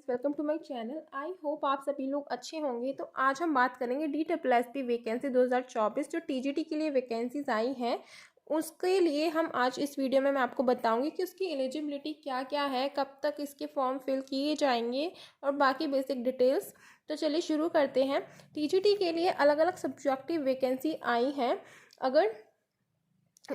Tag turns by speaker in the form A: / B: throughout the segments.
A: Welcome to my channel. I hope आप सभी लोग अच्छे होंगे। तो आज हम बात करेंगे DSSP वैकेंसी 2024 जो TGT के लिए वैकेंसीज आई हैं उसके लिए हम आज इस वीडियो में मैं आपको बताऊंगी कि उसकी एलिजिबिलिटी क्या क्या है, कब तक इसके फॉर्म फिल किए जाएंगे और बाकी बेसिक डिटेल्स। तो चलिए शुरू करते हैं। TGT के लिए अलग अलग सब्जेक्टिव वैकेंसी आई हैं। अगर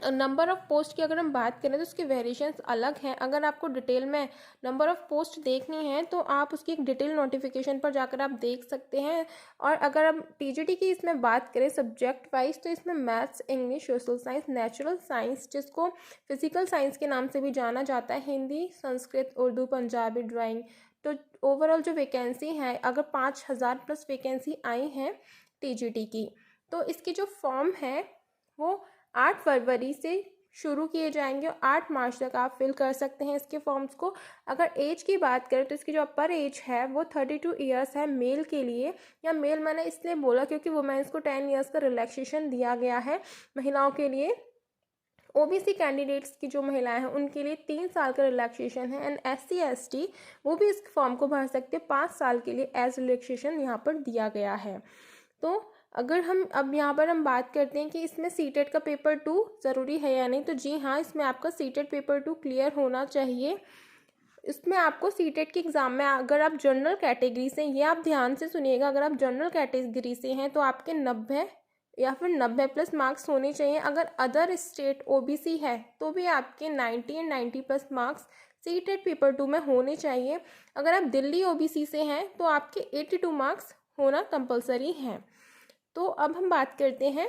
A: नंबर ऑफ़ पोस्ट की अगर हम बात करें तो उसके वेरिएशंस अलग हैं। अगर आपको डिटेल में नंबर ऑफ़ पोस्ट देखनी है तो आप उसकी एक डिटेल नोटिफिकेशन पर जाकर आप देख सकते हैं। और अगर हम TGT की इसमें बात करें सब्जेक्ट वाइज तो इसमें maths, English, social science, natural science जिसको फिजिकल साइंस के नाम से भी जाना जाता है, हिंदी, संस्कृत, उर्दू, पंजाबी, ड्राइंग। तो ओवरऑल जो वैकेंसी है अगर 5000 प्लस वैकेंसी आई हैं TGT की, तो इसकी जो फॉर्म है वो 8 फरवरी से शुरू किए जाएंगे और 8 मार्च तक आप फिल कर सकते हैं इसके फॉर्म्स को। अगर एज की बात करें तो इसकी जो अपर एज है वो 32 ईयर्स है मेल के लिए। या मेल मैंने इसलिए बोला क्योंकि वुमेन्स को 10 ईयर्स का रिलैक्सेशन दिया गया है महिलाओं के लिए। OBC कैंडिडेट्स की जो महिलाएं हैं उनके लिए 3 साल का रिलैक्सेशन है। एंड SC/ST वो भी इस फॉर्म को भर सकते हैं 5 साल के लिए एज रिलैक्सेशन यहाँ पर दिया गया है। तो अगर हम अब यहाँ पर हम बात करते हैं कि इसमें सीटेट का पेपर 2 ज़रूरी है या नहीं, तो जी हाँ, इसमें आपका सीटेट पेपर 2 क्लियर होना चाहिए। इसमें आपको सीटेट के एग्ज़ाम में अगर आप जनरल कैटेगरी से, ये आप ध्यान से सुनिएगा, अगर आप जनरल कैटेगरी से हैं तो आपके 90 या फिर 90 प्लस मार्क्स होने चाहिए। अगर अदर स्टेट OBC है तो भी आपके 90 and 90 plus marks CTET paper 2 में होने चाहिए। अगर आप दिल्ली OBC से हैं तो आपके 82 मार्क्स होना कंपलसरी है। तो अब हम बात करते हैं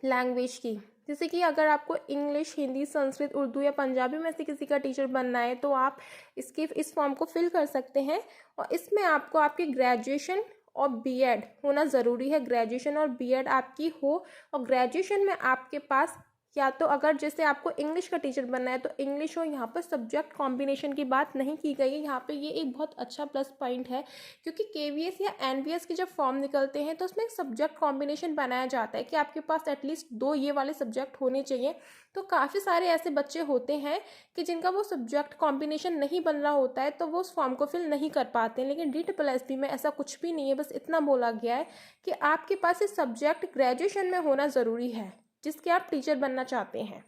A: लैंग्वेज की। जैसे कि अगर आपको इंग्लिश, हिंदी, संस्कृत, उर्दू या पंजाबी में से किसी का टीचर बनना है तो आप इस फॉर्म को फिल कर सकते हैं। और इसमें आपको आपकी ग्रेजुएशन और BEd होना ज़रूरी है। ग्रेजुएशन और BEd आपकी हो और ग्रेजुएशन में आपके पास या तो अगर जैसे आपको इंग्लिश का टीचर बनना है तो इंग्लिश हो। यहाँ पर सब्जेक्ट कॉम्बिनेशन की बात नहीं की गई है। यहाँ पे ये एक बहुत अच्छा प्लस पॉइंट है क्योंकि KVS या NVS के जब फॉर्म निकलते हैं तो उसमें एक सब्जेक्ट कॉम्बिनेशन बनाया जाता है कि आपके पास एटलीस्ट 2 ये वाले सब्जेक्ट होने चाहिए। तो काफ़ी सारे ऐसे बच्चे होते हैं कि जिनका वो सब्जेक्ट कॉम्बिनेशन नहीं बन रहा होता है तो वो उस फॉर्म को फिल नहीं कर पाते हैं। लेकिन DSSP में ऐसा कुछ भी नहीं है। बस इतना बोला गया है कि आपके पास ये सब्जेक्ट ग्रेजुएशन में होना ज़रूरी है जिसके आप टीचर बनना चाहते हैं।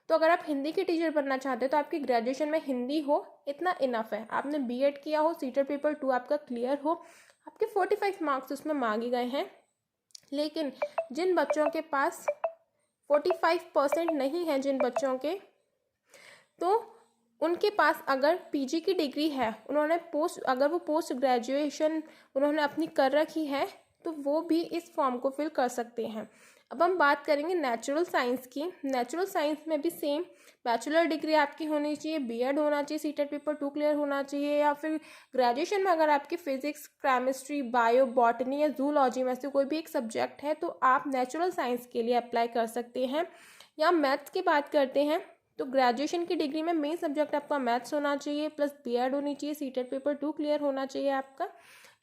A: तो अगर आप हिंदी के टीचर बनना चाहते हैं तो आपकी ग्रेजुएशन में हिंदी हो, इतना इनफ है। आपने BEd किया हो, सीटेट पेपर 2 आपका क्लियर हो, आपके 45 मार्क्स उसमें मांगे गए हैं। लेकिन जिन बच्चों के पास 45% नहीं है, जिन बच्चों के, तो उनके पास अगर PG की डिग्री है, उन्होंने अगर वो पोस्ट ग्रेजुएशन उन्होंने अपनी कर रखी है तो वो भी इस फॉर्म को फिल कर सकते हैं। अब हम बात करेंगे नेचुरल साइंस की। नेचुरल साइंस में भी सेम बैचलर डिग्री आपकी होनी चाहिए, BEd होना चाहिए, सीटेट पेपर 2 क्लियर होना चाहिए। या फिर ग्रेजुएशन में अगर आपकी फिजिक्स, केमिस्ट्री, बायो, बॉटनी या जूलॉजी में से कोई भी एक सब्जेक्ट है तो आप नेचुरल साइंस के लिए अप्लाई कर सकते हैं। या मैथ्स की बात करते हैं तो ग्रेजुएशन की डिग्री में मेन सब्जेक्ट आपका मैथ्स होना चाहिए प्लस BEd होनी चाहिए, सीटेट पेपर 2 क्लियर होना चाहिए आपका।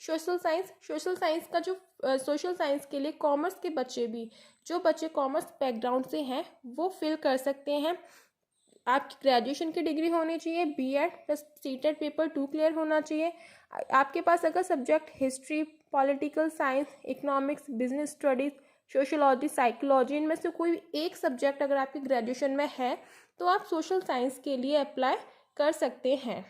A: सोशल साइंस का जो सोशल साइंस के लिए कॉमर्स के बच्चे भी, जो बच्चे कॉमर्स बैकग्राउंड से हैं वो फिल कर सकते हैं। आपकी ग्रेजुएशन की डिग्री होनी चाहिए, BEd plus CTET paper 2 clear होना चाहिए। आपके पास अगर subject history, political science, economics, business studies, sociology, psychology, इनमें से कोई एक सब्जेक्ट अगर आपकी ग्रेजुएशन में है तो आप सोशल साइंस के लिए अप्लाई कर सकते हैं।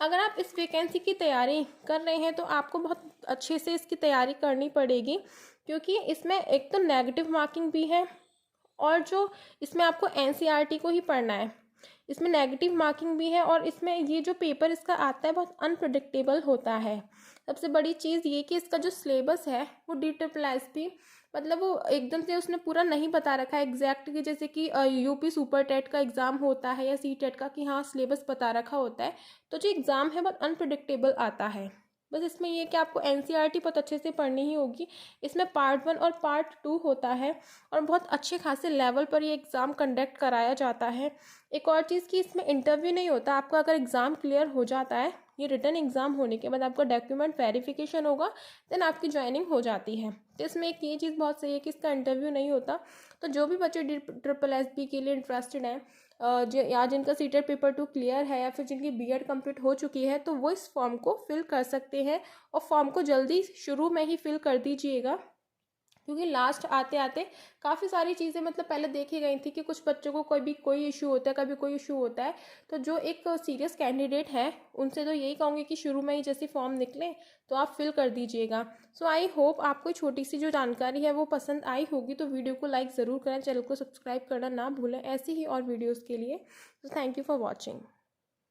A: अगर आप इस वैकेंसी की तैयारी कर रहे हैं तो आपको बहुत अच्छे से इसकी तैयारी करनी पड़ेगी क्योंकि इसमें एक तो नेगेटिव मार्किंग भी है और जो इसमें आपको NCERT को ही पढ़ना है। इसमें नेगेटिव मार्किंग भी है और इसमें ये जो पेपर इसका आता है बहुत अनप्रेडिक्टेबल होता है। सबसे बड़ी चीज़ ये कि इसका जो सिलेबस है वो DSSP मतलब वो एकदम से उसने पूरा नहीं बता रखा है एग्जैक्ट कि जैसे कि UP सुपर टेट का एग्ज़ाम होता है या CTET का कि हाँ सिलेबस बता रखा होता है। तो जो एग्ज़ाम है बहुत अनप्रेडिक्टेबल आता है। बस इसमें ये कि आपको NCERT बहुत अच्छे से पढ़नी ही होगी। इसमें पार्ट 1 और पार्ट 2 होता है और बहुत अच्छे खासे लेवल पर ये एग्ज़ाम कंडक्ट कराया जाता है। एक और चीज़ कि इसमें इंटरव्यू नहीं होता। आपका अगर एग्ज़ाम क्लियर हो जाता है, ये रिटर्न एग्ज़ाम होने के बाद आपका डॉक्यूमेंट वेरिफिकेशन होगा, देन आपकी ज्वाइनिंग हो जाती है। तो इसमें एक ये चीज़ बहुत सही है कि इसका इंटरव्यू नहीं होता। तो जो भी बच्चे DSSP के लिए इंटरेस्टेड हैं, या जिनका सीटेट पेपर 2 क्लियर है या फिर जिनकी बीएड कंप्लीट हो चुकी है, तो वो इस फॉर्म को फिल कर सकते हैं। और फॉर्म को जल्दी शुरू में ही फिल कर दीजिएगा, क्योंकि लास्ट आते आते काफ़ी सारी चीज़ें मतलब पहले देखी गई थी कि कुछ बच्चों को कोई इशू होता है, कभी कोई इशू होता है। तो जो एक सीरियस कैंडिडेट है उनसे तो यही कहूँगी कि शुरू में ही जैसे फॉर्म निकले तो आप फिल कर दीजिएगा। सो आई होप आपको छोटी सी जो जानकारी है वो पसंद आई होगी। तो वीडियो को लाइक ज़रूर करें, चैनल को सब्सक्राइब करना ना भूलें ऐसी ही और वीडियोज़ के लिए। तो थैंक यू फॉर वॉचिंग।